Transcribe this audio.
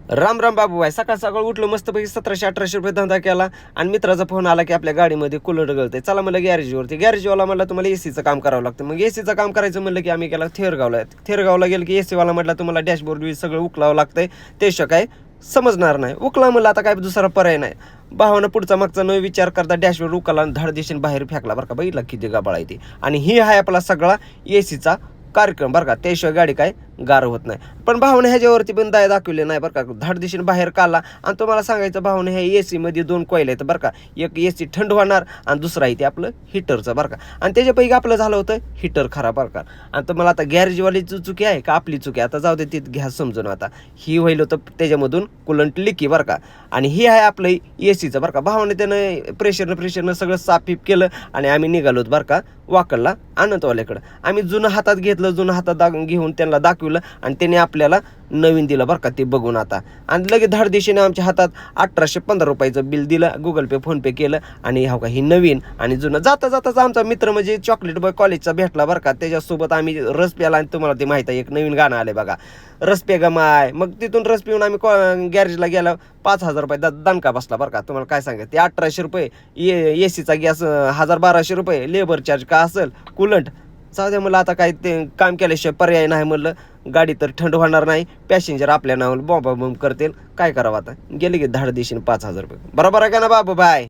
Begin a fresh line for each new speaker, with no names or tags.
राम राम बाबूबाई. सकाळ सकाळ उठलो मस्तपैकी 1700-1800 रुपये धंदा केला आणि मित्राचा फोन आला की आपल्या गाडीमध्ये कूलर गळतंय, चला म्हणलं गॅरेजवरती. गॅरेजवाला म्हणला तुम्हाला एसीचं काम करावं लागतं. मग एसीचं काम करायचं म्हणलं की आम्ही गेला थेरगावला गेलं की एसीवाला म्हटला तुम्हाला डॅशबोर्ड सगळं उकलावं लागतंय, त्याशिवाय काय समजणार नाही. उकला म्हणलं आता काय दुसरा पर्याय नाही. भावानं पुढचा मागचा न विचार करता डॅशबोर्ड उकला आणि धाड दिशेने बाहेर फेकला बरं का. बघितला किती गाबाळ आहे ती. आणि ही आहे आपला सगळा एसीचा कार्यक्रम बरं का. त्याशिवाय गाडी काय गार होत नाही. पण भावने ह्याच्यावरती पण दया दाखवले नाही बरं का. धाड दिशेने बाहेर काढला आणि तुम्हाला सांगायचं भावने ह्या एसी मध्ये 2 कॉईल आहेत बरं का. एक एसी थंड होणार आणि दुसरा आहे ते आपलं हिटरचं बरं का. आणि त्याच्यापैकी आपलं झालं होतं हिटर खराब बरं का. आणि तुम्हाला आता गॅरेजवालीची चुकी आहे का आपली चुकी आता जाऊ दे, ती घ्या समजून. आता ही होईल होतं त्याच्यामधून कुलंट लिकी बरं का. आणि ही आहे आपलं एसीचं बरं का. भावाने त्यानं प्रेशरनं सगळं साफीप केलं आणि आम्ही निघालो बरं का वाकडला आनंदवाल्याकडं. आम्ही जुनं हातात घेतलं, जुनं हातात घेऊन त्यांना दाखवलं आणि त्याने आपल्याला नवीन दिलं बरं का ते बघून आता. आणि लगेच धाड दिशेने आमच्या हातात 1815 रुपयाचं बिल दिलं, गुगल पे फोन पे केलं. आणि हो का ही नवीन आणि जुनं. जाता जाताच आमचा मित्र म्हणजे चॉकलेट बॉय कॉलेजचा भेटला बरं का. त्याच्यासोबत आम्ही रस प्याला आणि तुम्हाला ते माहीत आहे एक नवीन गाणं आलं बघा, रस पे गमाय. मग तिथून रस पिऊन आम्ही गॅरेजला गेला. 5000 रुपये दणका बसला बरं का. तुम्हाला काय सांगा, ते 1800 रुपये एसीचा गॅस, 1200 रुपये लेबर चार्ज का असेल, कुलंट. जाऊ द्या म्हणलं आता काय ते काम केल्याशिवाय पर्याय नाही म्हणलं. गाडी तर थंड होणार नाही, पॅसेंजर आपल्या नावावर बॉम्ब करतील, काय करावं आता. गेले की धाड दिशेने 5000 रुपये. बरोबर आहे का ना बाबू बाय.